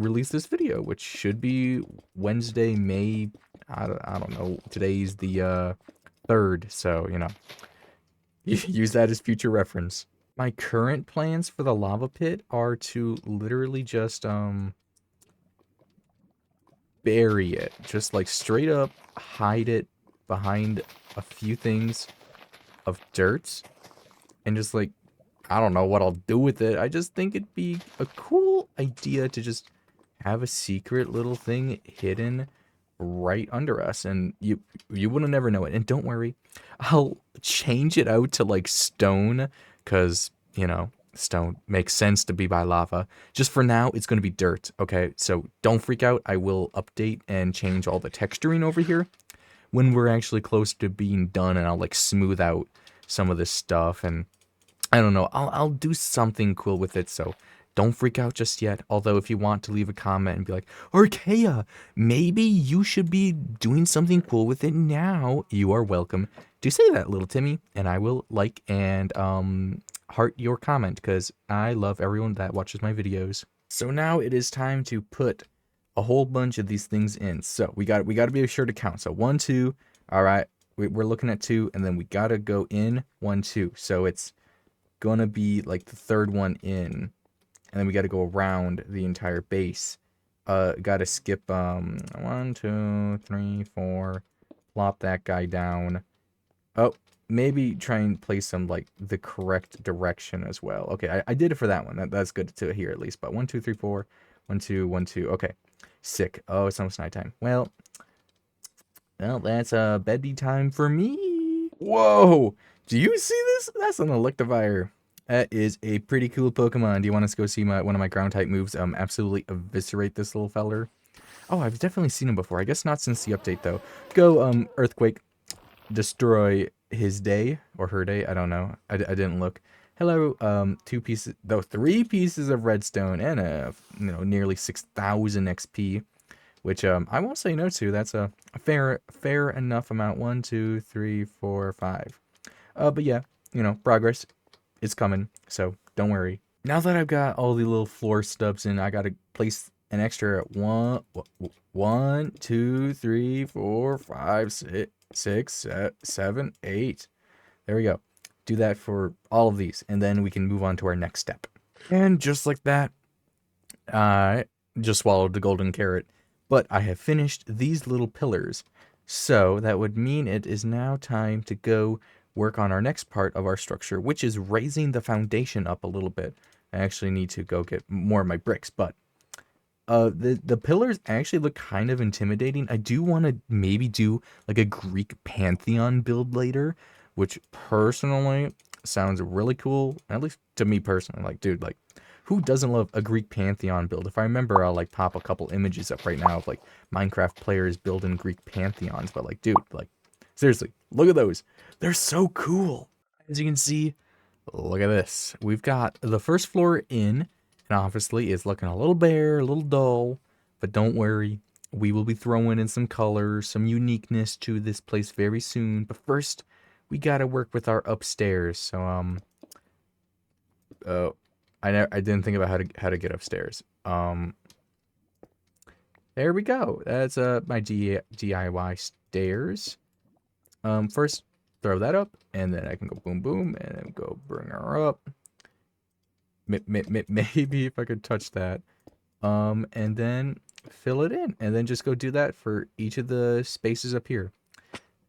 release this video, which should be Wednesday, May. I don't know. Today's the 3rd, so you know, use that as future reference. My current plans for the lava pit are to literally just bury it, just like straight up hide it behind a few things of dirt, and just like, I don't know what I'll do with it. I just think it'd be a cool idea to just have a secret little thing hidden right under us, and you wouldn't never know it. And don't worry, I'll change it out to like stone, because you know, stone makes sense to be by lava. Just for now, it's going to be dirt, okay? So don't freak out. I will update and change all the texturing over here when we're actually close to being done, and I'll like smooth out some of this stuff, and I don't know, I'll do something cool with it, so don't freak out just yet. Although if you want to leave a comment and be like, Archaea, maybe you should be doing something cool with it now, you are welcome to say that, little Timmy, and I will like and heart your comment, because I love everyone that watches my videos. So now it is time to put a whole bunch of these things in. So we got to be sure to count. So 1, 2, all right, we're looking at 2, and then we got to go in 1, 2. So it's gonna be like the 3rd one in, and then we got to go around the entire base. Got to skip 1, 2, 3, 4. Plop that guy down. Oh, maybe try and place them like the correct direction as well. Okay, I did it for that one. That's good to hear at least. But 1, 2, 3, 4. 1, 2, 1, 2. Okay, sick. Oh, it's almost nighttime. Well, that's bedtime time for me. Whoa! Do you see this? That's an Electivire. That is a pretty cool Pokemon. Do you want us to go see one of my ground type moves absolutely eviscerate this little feller? Oh, I've definitely seen him before. I guess not since the update though. Go Earthquake, destroy his day or her day. I don't know. I didn't look. Hello, 3 pieces of redstone and nearly 6,000 XP, which I won't say no to. That's a fair enough amount. 1, 2, 3, 4, 5. But yeah, progress. It's coming, so don't worry. Now that I've got all the little floor stubs in, I gotta place an extra 1, 2, 3, 4, 5, 6, 7, 8. There we go. Do that for all of these, and then we can move on to our next step. And just like that, I just swallowed the golden carrot, but I have finished these little pillars. So that would mean it is now time to go work on our next part of our structure, which is raising the foundation up a little bit. I actually need to go get more of my bricks, but the pillars actually look kind of intimidating. I do want to maybe do like a Greek pantheon build later, which personally sounds really cool, at least to me personally. Like, dude, like, who doesn't love a Greek pantheon build? If I remember, I'll like pop a couple images up right now of like Minecraft players building Greek pantheons, but like, dude, like, seriously, look at those. They're so cool. As you can see, look at this. We've got the first floor in, and obviously it's looking a little bare, a little dull, but don't worry. We will be throwing in some color, some uniqueness to this place very soon. But first, we gotta work with our upstairs. So, I didn't think about how to get upstairs. There we go. That's my DIY stairs. First, throw that up, and then I can go boom, boom, and then go bring her up. Maybe if I could touch that. And then fill it in, and then just go do that for each of the spaces up here.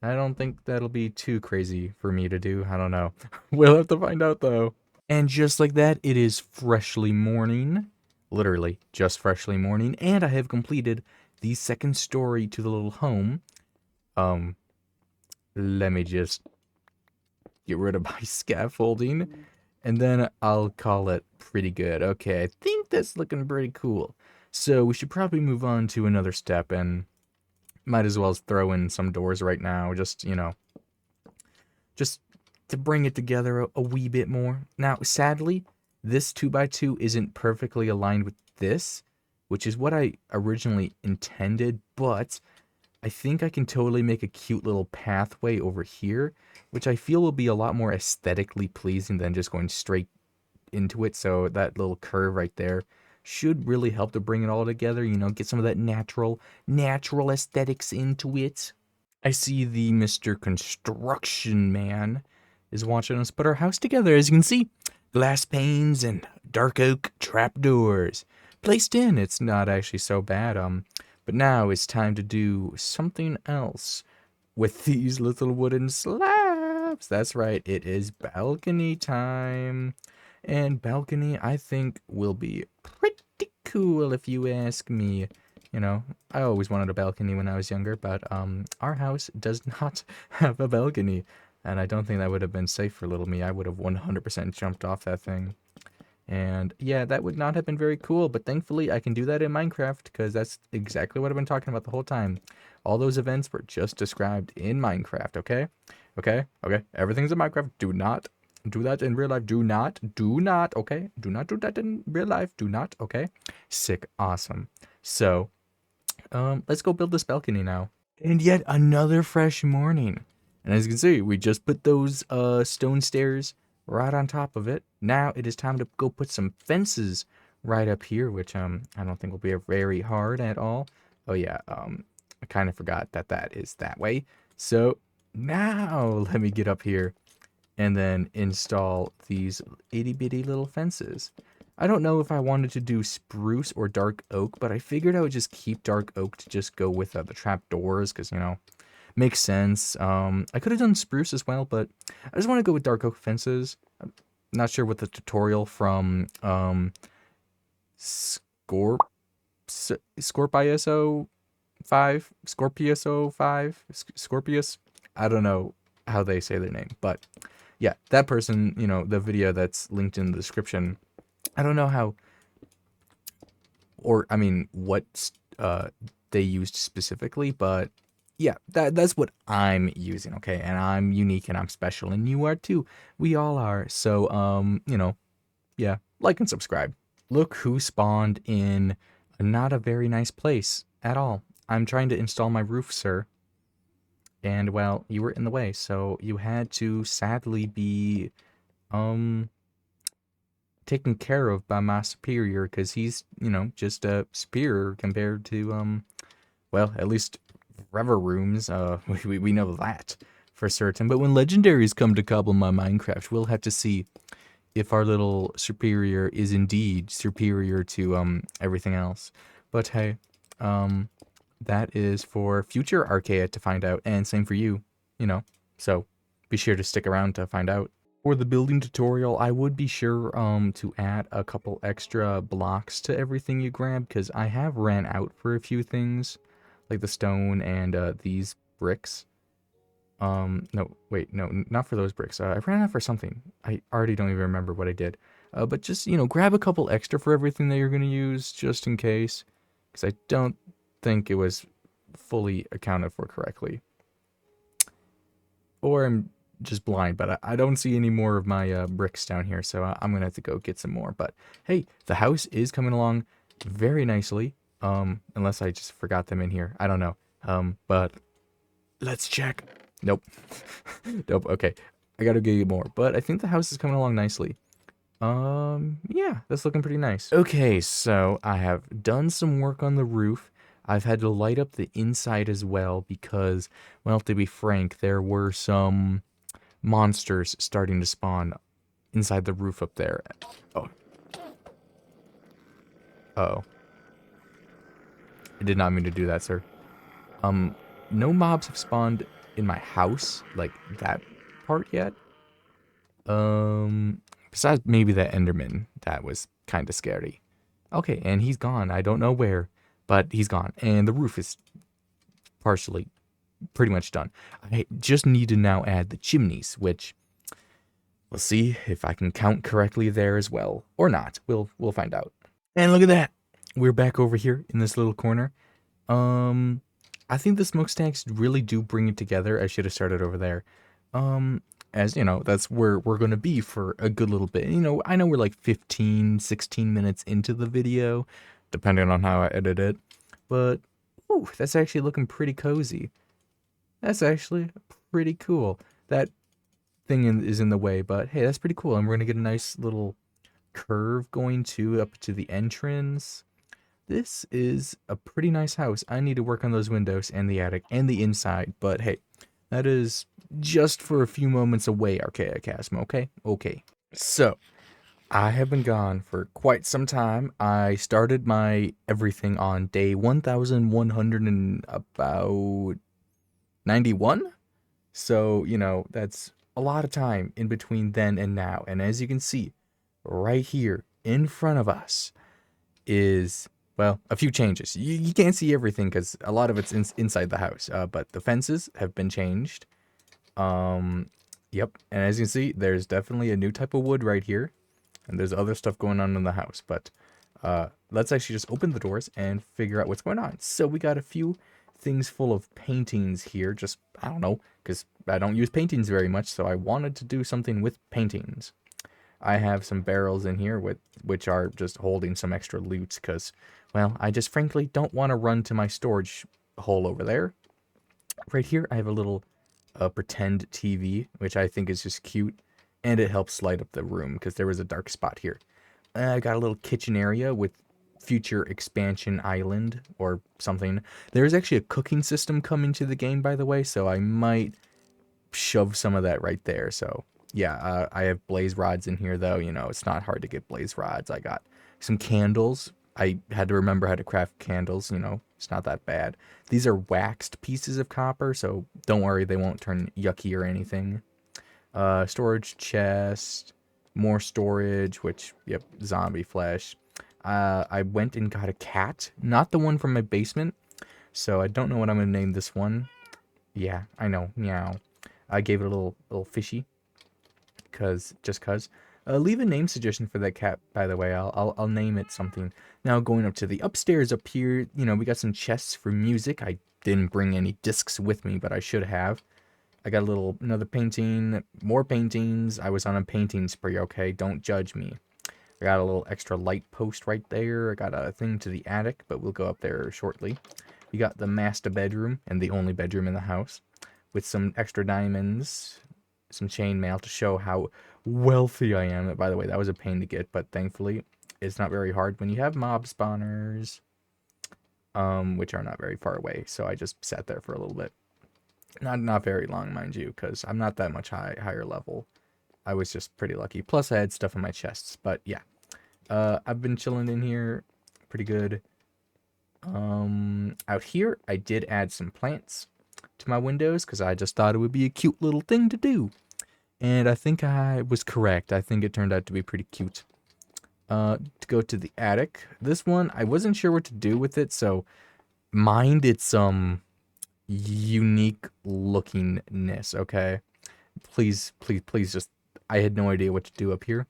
I don't think that'll be too crazy for me to do. I don't know. We'll have to find out, though. And just like that, it is freshly morning. Literally, just freshly morning. And I have completed the second story to the little home. Let me just get rid of my scaffolding, and then I'll call it pretty good. Okay, I think that's looking pretty cool. So we should probably move on to another step, and might as well throw in some doors right now, just, just to bring it together a wee bit more. Now, sadly, this 2x2 isn't perfectly aligned with this, which is what I originally intended, but I think I can totally make a cute little pathway over here, which I feel will be a lot more aesthetically pleasing than just going straight into it. So that little curve right there should really help to bring it all together, you know, get some of that natural aesthetics into it. I see the Mr. Construction Man is watching us put our house together. As you can see, glass panes and dark oak trapdoors placed in. It's not actually so bad. But now it's time to do something else with these little wooden slabs. That's right, it is balcony time. And balcony, I think, will be pretty cool if you ask me. You know, I always wanted a balcony when I was younger, but our house does not have a balcony. And I don't think that would have been safe for little me. I would have 100% jumped off that thing. And yeah, that would not have been very cool, but thankfully I can do that in Minecraft because that's exactly what I've been talking about the whole time. All those events were just described in Minecraft, okay? Okay? Okay? Everything's in Minecraft. Do not do that in real life. Do not, okay? Do not do that in real life. Do not, okay? Sick. Awesome. So, let's go build this balcony now. And yet another fresh morning. And as you can see, we just put those stone stairs right on top of it. Now it is time to go put some fences right up here, which I don't think will be very hard at all. Oh yeah, I kind of forgot that that is that way. So now let me get up here and then install these itty bitty little fences. I don't know if I wanted to do spruce or dark oak, but I figured I would just keep dark oak to just go with the trap doors, because, you know, makes sense. I could have done spruce as well, but I just want to go with dark oak fences. I'm not sure what the tutorial from Scorpiuso 5, Scorpiuso 5, Scorpius. I don't know how they say their name, but yeah, that person, you know, the video that's linked in the description. I don't know how, or I mean, what they used specifically, but yeah, that's what I'm using, okay? And I'm unique and I'm special, and you are too. We all are. So, you know, yeah, like and subscribe. Look who spawned in not a very nice place at all. I'm trying to install my roof, sir. And well, you were in the way, so you had to sadly be taken care of by my superior, because he's, you know, just a superior compared to well, at least forever rooms. We know that for certain. But when legendaries come to Cobblemon Minecraft, we'll have to see if our little superior is indeed superior to everything else. But hey, that is for future Archaea to find out, and same for you, you know. So be sure to stick around to find out. For the building tutorial, I would be sure to add a couple extra blocks to everything you grab, because I have ran out for a few things, like the stone and these bricks. No, wait, no, not for those bricks. I ran out for something. I already don't even remember what I did. But just, you know, grab a couple extra for everything that you're going to use, just in case, because I don't think it was fully accounted for correctly. Or I'm just blind, but I don't see any more of my bricks down here, so I'm gonna have to go get some more. But hey, the house is coming along very nicely, unless I just forgot them in here. I don't know. But let's check. Nope. Nope. Okay, I gotta get more, but I think the house is coming along nicely. Yeah, that's looking pretty nice. Okay, so I have done some work on the roof. I've had to light up the inside as well because, well, to be frank, there were some monsters starting to spawn inside the roof up there. Oh. Uh-oh. I did not mean to do that, sir. No mobs have spawned in my house, like that part yet. Besides maybe that Enderman, that was kind of scary. Okay, and he's gone. I don't know where, but he's gone. And the roof is partially pretty much done. I just need to now add the chimneys, which we'll see if I can count correctly there as well, or not. We'll find out. And look at that. We're back over here in this little corner. I think the smokestacks really do bring it together. I should have started over there. As you know, that's where we're going to be for a good little bit. You know, I know we're like 15, 16 minutes into the video, depending on how I edit it. But, ooh, that's actually looking pretty cozy. That's actually pretty cool. That thing is in the way, but hey, that's pretty cool. And we're going to get a nice little curve going up to the entrance. This is a pretty nice house. I need to work on those windows and the attic and the inside, but hey, that is just for a few moments away, Archaea Chasma, okay? Okay. So, I have been gone for quite some time. I started my everything on day 1100 and about 91. So, that's a lot of time in between then and now. And as you can see, right here in front of us is, well, a few changes. You can't see everything because a lot of it's inside the house. But the fences have been changed. Yep. And as you can see, there's definitely a new type of wood right here. And there's other stuff going on in the house. But let's actually just open the doors and figure out what's going on. So we got a few things full of paintings here. Just, I don't know, because I don't use paintings very much. So I wanted to do something with paintings. I have some barrels in here which are just holding some extra loot because, well, I just frankly don't want to run to my storage hole over there. Right here, I have a little pretend TV, which I think is just cute, and it helps light up the room because there was a dark spot here. I got a little kitchen area with future expansion island or something. There's actually a cooking system coming to the game, by the way, so I might shove some of that right there. So yeah, I have blaze rods in here though. It's not hard to get blaze rods. I got some candles. I had to remember how to craft candles. It's not that bad. These are waxed pieces of copper, so don't worry, they won't turn yucky or anything. Storage chest, more storage, which, yep, zombie flesh. I went and got a cat, not the one from my basement, so I don't know what I'm gonna name this one. Yeah, I know, meow. I gave it a little fishy, just cause. Leave a name suggestion for that cat, by the way. I'll name it something. Now going up to the upstairs up here, we got some chests for music. I didn't bring any discs with me, but I should have. I got another painting, more paintings. I was on a painting spree, okay? Don't judge me. I got a little extra light post right there. I got a thing to the attic, but we'll go up there shortly. We got the master bedroom and the only bedroom in the house with some extra diamonds, some chainmail to show how wealthy I am. By the way, that was a pain to get, but thankfully it's not very hard when you have mob spawners, which are not very far away. So I just sat there for a little bit. Not very long, mind you, because I'm not that much higher level. I was just pretty lucky. Plus, I had stuff in my chests. But yeah, I've been chilling in here pretty good. Out here, I did add some plants to my windows because I just thought it would be a cute little thing to do. And I think I was correct. I think it turned out to be pretty cute. To go to the attic. This one, I wasn't sure what to do with it, so mind its unique lookingness, okay? Please just, I had no idea what to do up here.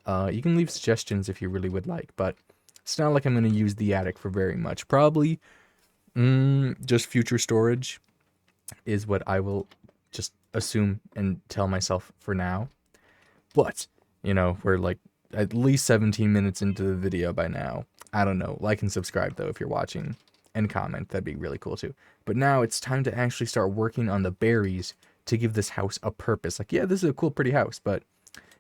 You can leave suggestions if you really would like, but it's not like I'm going to use the attic for very much. Probably just future storage is what I will just assume and tell myself for now. But, we're like at least 17 minutes into the video by now. I don't know. Like and subscribe, though, if you're watching. And comment. That'd be really cool, too. But now it's time to actually start working on the berries to give this house a purpose. Like, yeah, this is a cool, pretty house, but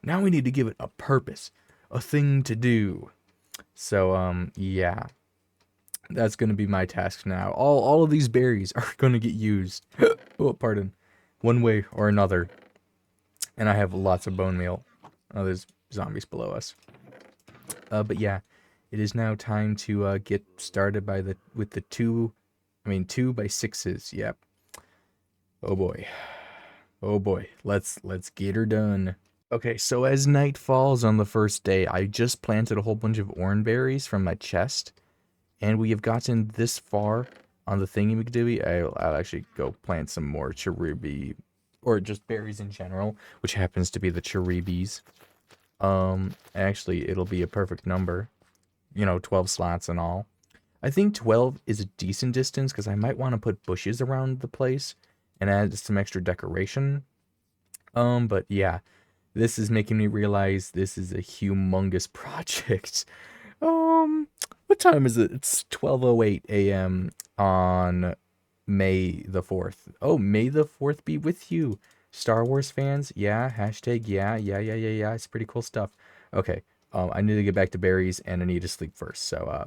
now we need to give it a purpose. A thing to do. So, yeah. That's going to be my task now. All of these berries are going to get used. Oh, pardon. One way or another. And I have lots of bone meal. Oh, there's zombies below us. But yeah, it is now time to get started with the 2 by 6s. Yep. Oh boy. Oh boy. Let's get her done. Okay, so as night falls on the first day, I just planted a whole bunch of orange berries from my chest. And we have gotten this far on the thingy-majiggy. I'll actually go plant some more cherubi, or just berries in general, which happens to be the cherubis. Actually, it'll be a perfect number. 12 slots and all. I think 12 is a decent distance, because I might want to put bushes around the place and add some extra decoration. But yeah, this is making me realize this is a humongous project. What time is it? It's 12:08 a.m. on May the 4th. Oh, May the 4th be with you. Star Wars fans? Yeah, hashtag yeah. It's pretty cool stuff. Okay, I need to get back to berries, and I need to sleep first. So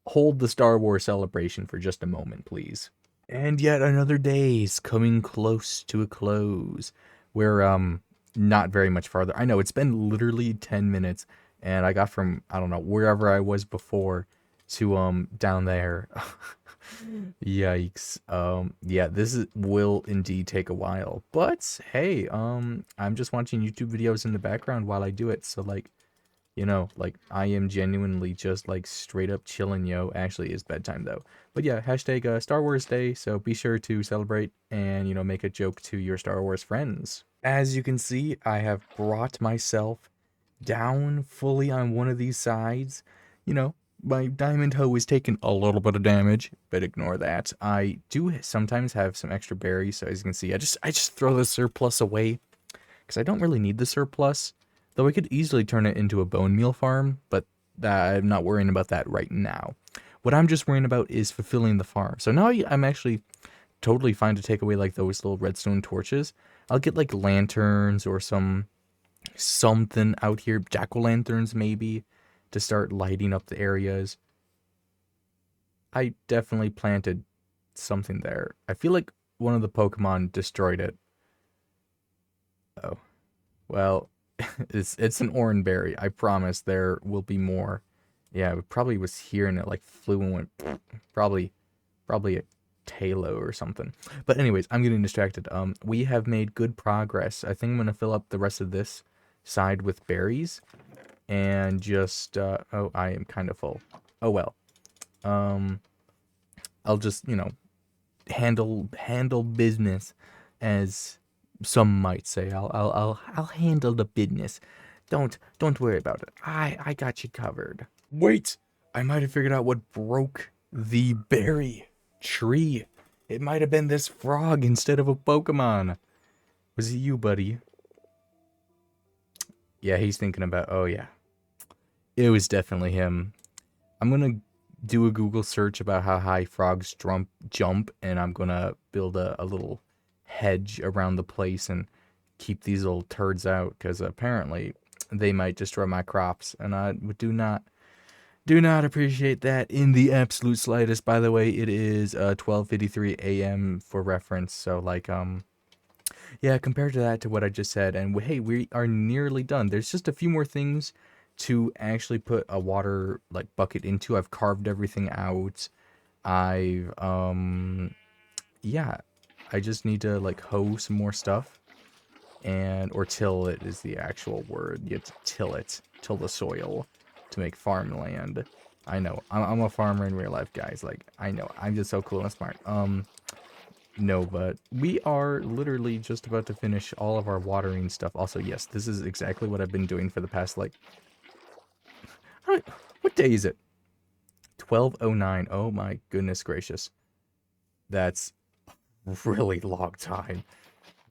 hold the Star Wars celebration for just a moment, please. And yet another day is coming close to a close. We're not very much farther. I know it's been literally 10 minutes, and I got from, I don't know, wherever I was before to down there. Yikes. Yeah, will indeed take a while. But hey, I'm just watching YouTube videos in the background while I do it. So like, like I am genuinely just like straight up chilling, yo. Actually, it's bedtime though. But yeah, hashtag Star Wars Day. So be sure to celebrate and, make a joke to your Star Wars friends. As you can see, I have brought myself down fully on one of these sides. My diamond hoe is taking a little bit of damage, but ignore that. I do sometimes have some extra berries, so as you can see, I just throw the surplus away because I don't really need the surplus. Though I could easily turn it into a bone meal farm, but I'm not worrying about that right now. What I'm just worrying about is fulfilling the farm. So now I'm actually totally fine to take away like those little redstone torches. I'll get like lanterns or something out here, jack-o'-lanterns maybe, to start lighting up the areas. I definitely planted something there. I feel like one of the Pokemon destroyed it. Oh, well, it's an orange berry. I promise there will be more. Yeah, it probably was here and it like flew and went probably a Talo or something. But anyways, I'm getting distracted. We have made good progress. I think I'm gonna fill up the rest of this side with berries and just oh, I am kind of full. Oh well. I'll just, handle business, as some might say. I'll handle the business. Don't worry about it. I got you covered. Wait, I might have figured out what broke the berry tree. It might have been this frog instead of a Pokemon. Was it you, buddy? Yeah, he's thinking about. Oh yeah, it was definitely him. I'm gonna do a Google search about how high frogs jump, and I'm gonna build a little hedge around the place and keep these little turds out, because apparently they might destroy my crops, and I do not appreciate that in the absolute slightest. By the way, it is 12:53 a.m. for reference, so like yeah, compared to that, to what I just said, and hey, we are nearly done. There's just a few more things to actually put a water like bucket into. I've carved everything out. I've yeah, I just need to like hoe some more stuff, and or till it is the actual word. You have to till the soil to make farmland. I know, I'm a farmer in real life, guys. Like, I know, I'm just so cool and smart. No, but we are literally just about to finish all of our watering stuff. Also, yes, this is exactly what I've been doing for the past, like, what day is it? 12:09. Oh my goodness gracious. That's really long time.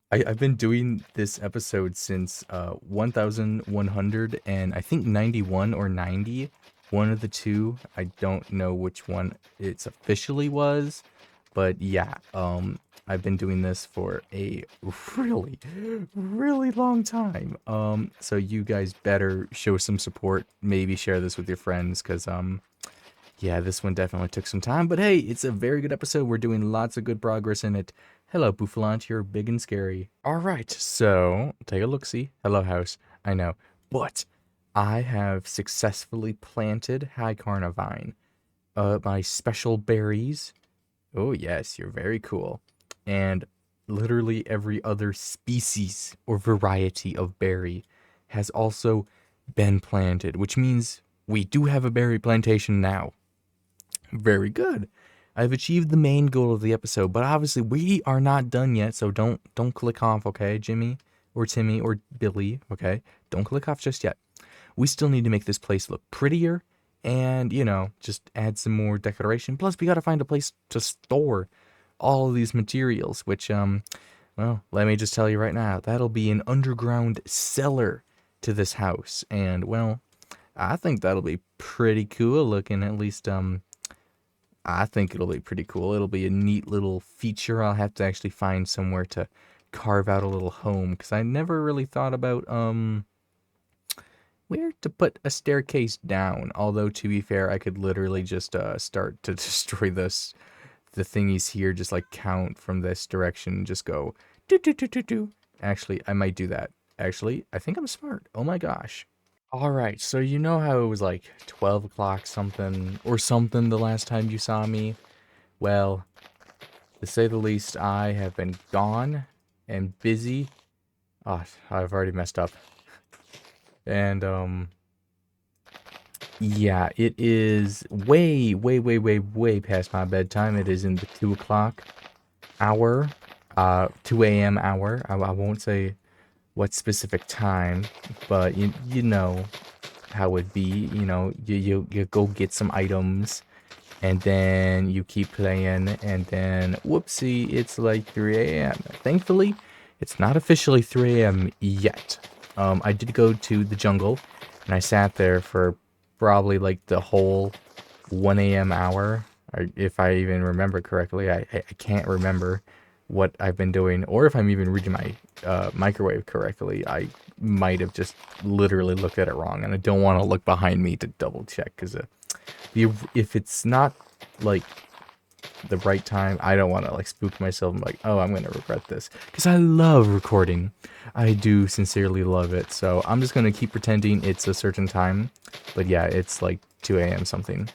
I've been doing this episode since 1100 and I think 91 or 90. One of the two. I don't know which one it's officially was. But yeah, I've been doing this for a really, really long time. So you guys better show some support. Maybe share this with your friends, because yeah, this one definitely took some time. But hey, it's a very good episode. We're doing lots of good progress in it. Hello, Bouffalant, you're big and scary. All right, so take a look-see. Hello, house. I know, but I have successfully planted High Carnivine. My special berries. Oh, yes, you're very cool. And literally every other species or variety of berry has also been planted, which means we do have a berry plantation now. Very good. I've achieved the main goal of the episode, but obviously we are not done yet, so don't click off, okay, Jimmy or Timmy or Billy, okay? Don't click off just yet. We still need to make this place look prettier and, just add some more decoration. Plus, we got to find a place to store all of these materials, which, well, let me just tell you right now, that'll be an underground cellar to this house. And, well, I think that'll be pretty cool looking. At least, I think it'll be pretty cool. It'll be a neat little feature. I'll have to actually find somewhere to carve out a little home, because I never really thought about, where to put a staircase down. Although, to be fair, I could literally just start to destroy the thingies here, just like count from this direction, just go do do do do do. Actually, I might do that. Actually, I think I'm smart. Oh my gosh. All right, so you know how it was like 12 o'clock something or something the last time you saw me? Well, to say the least, I have been gone and busy. Oh, I've already messed up. And, yeah, it is way past my bedtime. It is in the 2 o'clock hour, 2 a.m. hour. I won't say what specific time, but you know how it be. You know, you go get some items, and then you keep playing, and then whoopsie, it's like 3 a.m. Thankfully, it's not officially 3 a.m. yet. I did go to the jungle, and I sat there for probably like the whole 1 a.m. hour, or if I even remember correctly. I can't remember what I've been doing, or if I'm even reading my microwave correctly. I might have just literally looked at it wrong, and I don't want to look behind me to double check, because if it's not like the right time, I don't want to like spook myself and like, oh, I'm gonna regret this, because I love recording. I do sincerely love it. So I'm just gonna keep pretending it's a certain time, but yeah, it's like 2 a.m. something.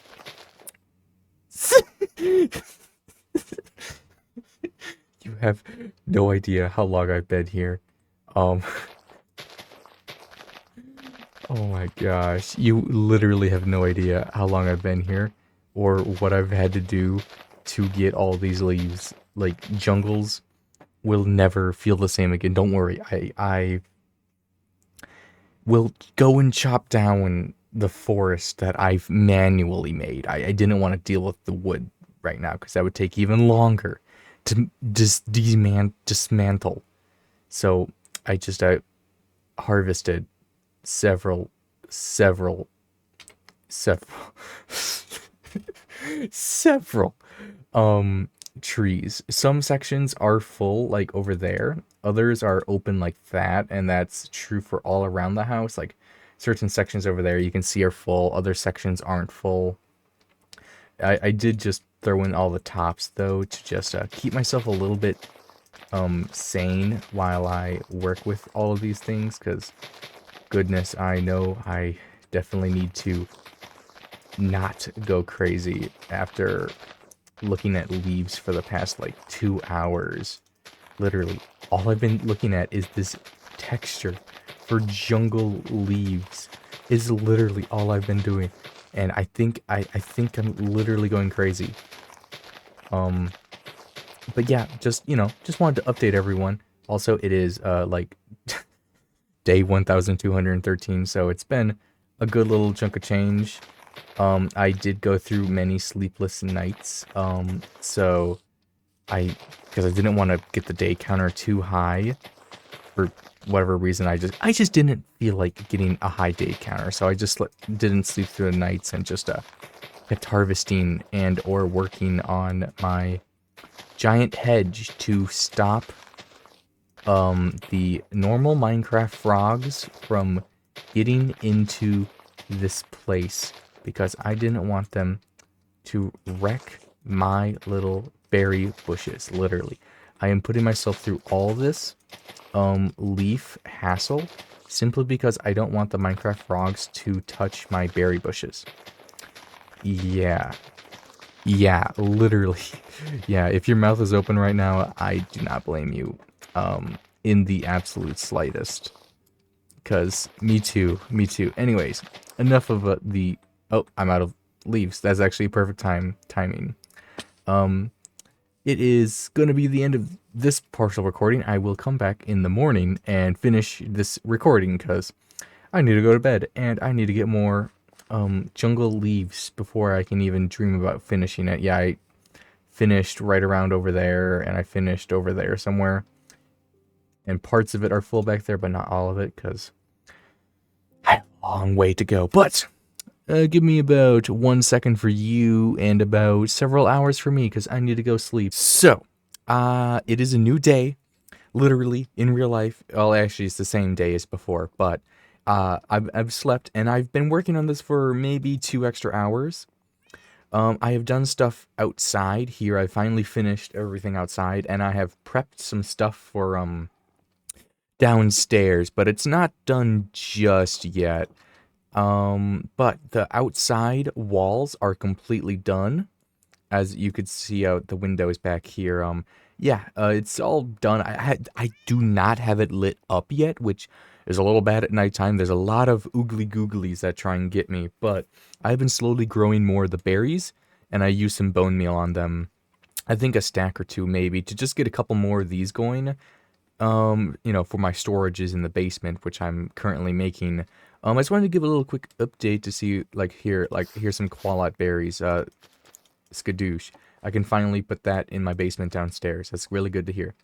You have no idea how long I've been here. Um, oh my gosh, you literally have no idea how long I've been here, or what I've had to do to get all these leaves. Like, jungles will never feel the same again. Don't worry, I will go and chop down the forest that I've manually made. I didn't want to deal with the wood right now, because that would take even longer to just dismantle. So I harvested several several several trees. Some sections are full, like over there. Others are open like that, and that's true for all around the house. Like, certain sections over there you can see are full, other sections aren't full. I did just throw in all the tops though, to just keep myself a little bit sane while I work with all of these things, because goodness, I know I definitely need to not go crazy after looking at leaves for the past like 2 hours. Literally, all I've been looking at is this texture for jungle leaves. Is literally all I've been doing, and I think I'm literally going crazy. But yeah, just just wanted to update everyone. Also, it is like day 1213, so it's been a good little chunk of change. I did go through many sleepless nights, so because I didn't want to get the day counter too high for whatever reason. I just didn't feel like getting a high day counter, so I just didn't sleep through the nights, and just kept harvesting and or working on my giant hedge to stop the normal Minecraft frogs from getting into this place, because I didn't want them to wreck my little berry bushes. Literally, I am putting myself through all this leaf hassle simply because I don't want the Minecraft frogs to touch my berry bushes. Yeah, literally. Yeah, if your mouth is open right now, I do not blame you in the absolute slightest. Because me too. Anyways, enough of the... Oh, I'm out of leaves. That's actually perfect timing. It is going to be the end of this partial recording. I will come back in the morning and finish this recording, because I need to go to bed, and I need to get more jungle leaves before I can even dream about finishing it. Yeah, I finished right around over there, and I finished over there somewhere. And parts of it are full back there, but not all of it, because I have a long way to go. But give me about 1 second for you and about several hours for me, because I need to go sleep. So, it is a new day, literally, in real life. Well, actually, it's the same day as before, but I've slept and I've been working on this for maybe 2 extra hours. I have done stuff outside here. I finally finished everything outside, and I have prepped some stuff for downstairs, but it's not done just yet. But the outside walls are completely done, as you could see out the windows back here. Yeah, it's all done. I do not have it lit up yet, which is a little bad at nighttime. There's a lot of oogly googlies that try and get me, but I've been slowly growing more of the berries, and I use some bone meal on them. I think a stack or two maybe to just get a couple more of these going. For my storages in the basement, which I'm currently making. I just wanted to give a little quick update to see, here's some qualite berries. Skadoosh. I can finally put that in my basement downstairs. That's really good to hear.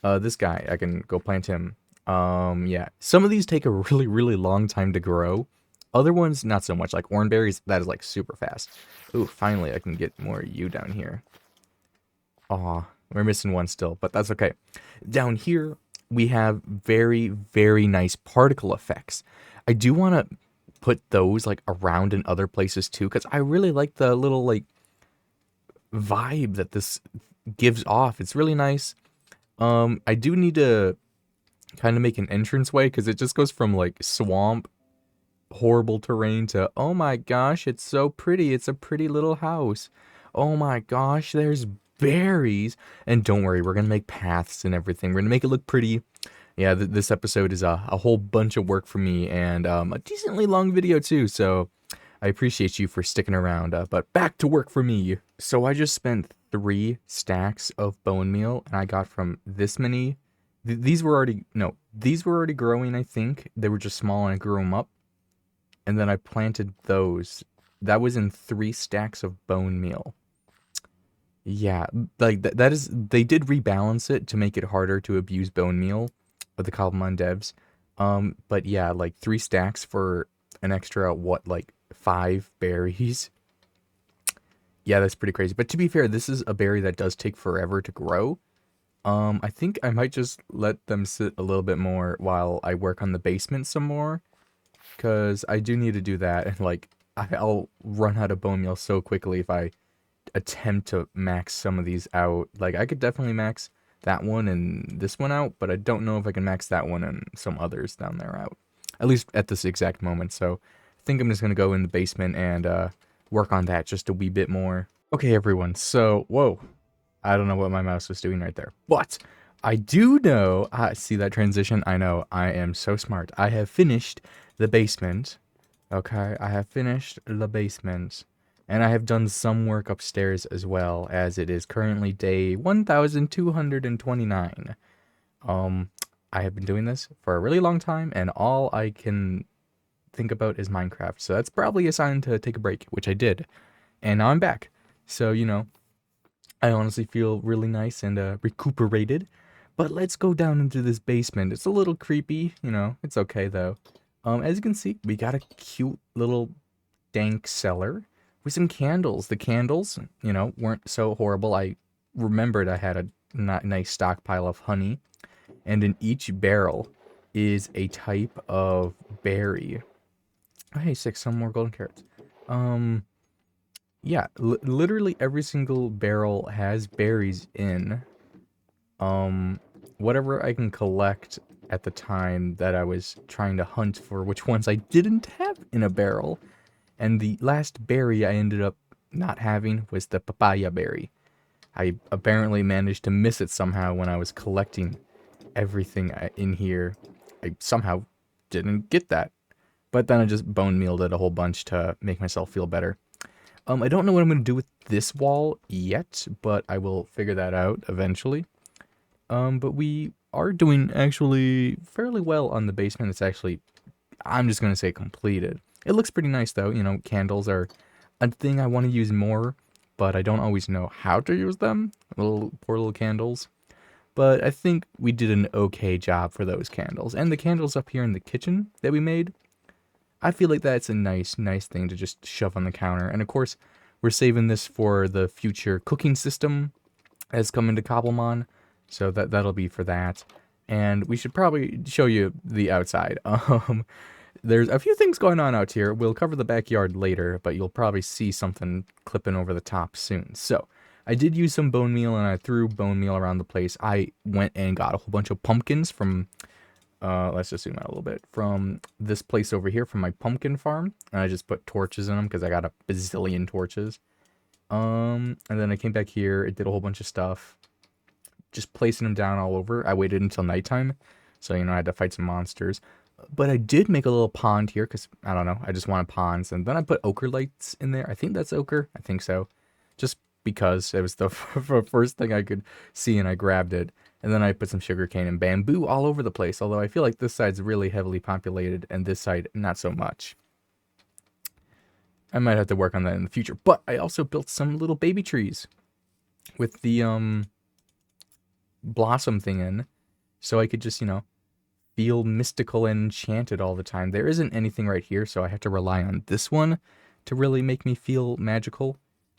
This guy, I can go plant him. Yeah. Some of these take a really, really long time to grow. Other ones, not so much. Like orangeberries, that is like super fast. Ooh, finally I can get more of you down here. Aw, we're missing one still, but that's okay. Down here, we have very, very nice particle effects. I do want to put those like around in other places too, because I really like the little like vibe that this gives off. It's really nice. I do need to kind of make an entranceway because it just goes from like swamp, horrible terrain to, oh my gosh, it's so pretty. It's a pretty little house. Oh my gosh, there's berries. And don't worry, we're going to make paths and everything. We're going to make it look pretty. Yeah, this episode is a whole bunch of work for me and a decently long video too. So I appreciate you for sticking around, but back to work for me. So I just spent 3 stacks of bone meal, and I got from this many. These were already growing, I think. They were just small, and I grew them up. And then I planted those. That was in 3 stacks of bone meal. Yeah, like that is, they did rebalance it to make it harder to abuse bone meal with the Cobblemon devs. But yeah, like 3 stacks for an extra, what, like 5 berries. Yeah, that's pretty crazy. But to be fair, this is a berry that does take forever to grow. I think I might just let them sit a little bit more while I work on the basement some more. Because I do need to do that. And like, I'll run out of bone meal so quickly if I attempt to max some of these out. Like, I could definitely max that one and this one out, but I don't know if I can max that one and some others down there out. At least at this exact moment. So I think I'm just going to go in the basement and work on that just a wee bit more. Okay, everyone. So, whoa. I don't know what my mouse was doing right there. But I do know, see that transition? I know, I am so smart. I have finished the basement. Okay, I have finished the basement. And I have done some work upstairs as well, as it is currently day 1229. I have been doing this for a really long time, and all I can think about is Minecraft. So that's probably a sign to take a break, which I did. And now I'm back. So, I honestly feel really nice and recuperated. But let's go down into this basement. It's a little creepy, it's okay though. As you can see, we got a cute little dank cellar with some candles. The candles, weren't so horrible. I remembered I had a nice stockpile of honey. And in each barrel is a type of berry. Oh, hey, 6, some more golden carrots. Yeah, literally every single barrel has berries in. Whatever I can collect at the time that I was trying to hunt for which ones I didn't have in a barrel. And the last berry I ended up not having was the papaya berry. I apparently managed to miss it somehow when I was collecting everything in here. I somehow didn't get that. But then I just bone mealed it a whole bunch to make myself feel better. I don't know what I'm going to do with this wall yet, but I will figure that out eventually. But we are doing actually fairly well on the basement. It's actually, I'm just going to say completed. It looks pretty nice though. Candles are a thing I want to use more, but I don't always know how to use them. Poor little candles. But I think we did an okay job for those candles. And the candles up here in the kitchen that we made, I feel like that's a nice thing to just shove on the counter. And of course, we're saving this for the future cooking system that's coming to Cobblemon. So that'll be for that. And we should probably show you the outside. There's a few things going on out here. We'll cover the backyard later, but you'll probably see something clipping over the top soon. So, I did use some bone meal, and I threw bone meal around the place. I went and got a whole bunch of pumpkins from, let's just zoom out a little bit, from this place over here, from my pumpkin farm. And I just put torches in them, because I got a bazillion torches. And then I came back here, it did a whole bunch of stuff. Just placing them down all over. I waited until nighttime, so, you know, I had to fight some monsters. But I did make a little pond here because, I don't know, I just wanted ponds. And then I put ochre lights in there. I think that's ochre. I think so. Just because it was the first thing I could see and I grabbed it. And then I put some sugarcane and bamboo all over the place. Although I feel like this side's really heavily populated and this side not so much. I might have to work on that in the future. But I also built some little baby trees with the blossom thing in. So I could just, you know, feel mystical and enchanted all the time. There isn't anything right here, so I have to rely on this one to really make me feel magical.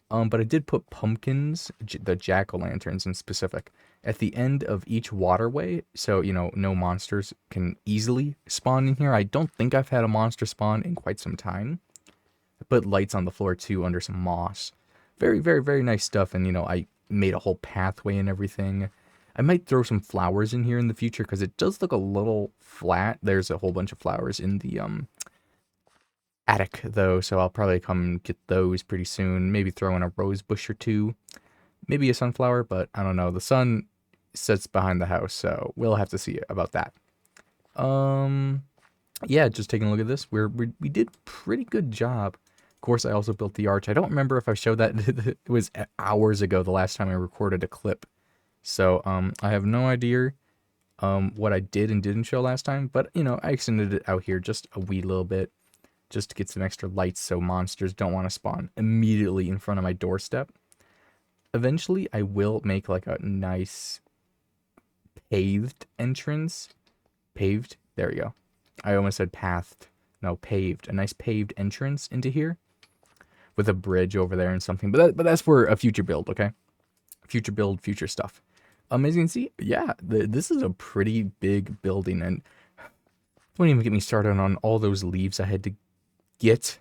But I did put pumpkins, the jack-o'-lanterns in specific, at the end of each waterway, so, you know, no monsters can easily spawn in here. I don't think I've had a monster spawn in quite some time. I put lights on the floor, too, under some moss. Very, very, very nice stuff, and, you know, I made a whole pathway and everything. I might throw some flowers in here in the future because it does look a little flat. There's a whole bunch of flowers in the attic though, so I'll probably come get those pretty soon. Maybe throw in a rose bush or two. Maybe a sunflower, but I don't know. The sun sits behind the house, so we'll have to see about that. Yeah, just taking a look at this. We did pretty good job. Of course, I also built the arch. I don't remember if I showed that. It was hours ago the last time I recorded a clip. So, I have no idea what I did and didn't show last time, but, you know, I extended it out here just a wee little bit, just to get some extra lights so monsters don't want to spawn immediately in front of my doorstep. Eventually, I will make, like, a nice paved entrance. Paved? There we go. I almost said pathed. No, paved. A nice paved entrance into here, with a bridge over there and something, but that's for a future build, okay? Future build, future stuff. As you can see, yeah, this is a pretty big building, and don't even get me started on all those leaves I had to get.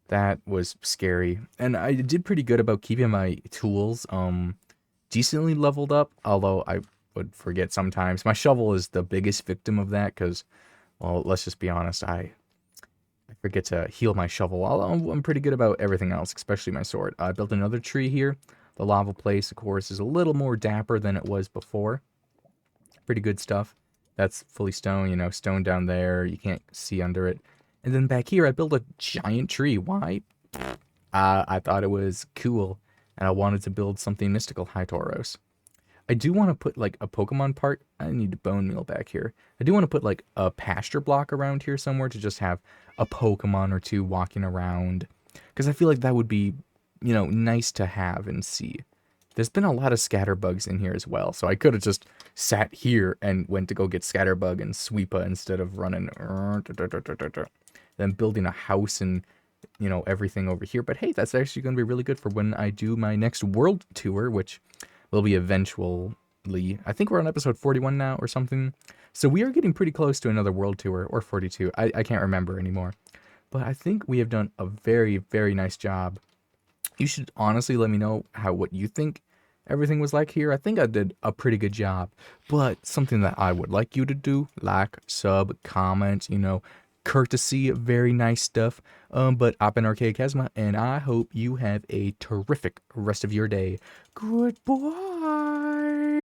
That was scary, and I did pretty good about keeping my tools decently leveled up, although I would forget sometimes. My shovel is the biggest victim of that, because, well, let's just be honest, I forget to heal my shovel, although I'm pretty good about everything else, especially my sword. I built another tree here. The lava place, of course, is a little more dapper than it was before. Pretty good stuff. That's fully stone, you know, stone down there. You can't see under it. And then back here, I built a giant tree. Why? I thought it was cool, and I wanted to build something mystical. Hi, Tauros. I do want to put, like, a Pokemon park. I need bone meal back here. I do want to put, like, a pasture block around here somewhere to just have a Pokemon or two walking around. Because I feel like that would be, you know, nice to have and see. There's been a lot of scatterbugs in here as well, so I could have just sat here and went to go get scatterbug and sweepa instead of running, then building a house and, you know, everything over here. But hey, that's actually going to be really good for when I do my next world tour, which will be eventually. I think we're on episode 41 now or something. So we are getting pretty close to another world tour, or 42. I can't remember anymore. But I think we have done a very, very nice job. You should honestly let me know what you think everything was like here. I think I did a pretty good job, but something that I would like you to do, like, sub, comment, you know, courtesy, very nice stuff. But I've been Archaea Chasma, and I hope you have a terrific rest of your day. Goodbye.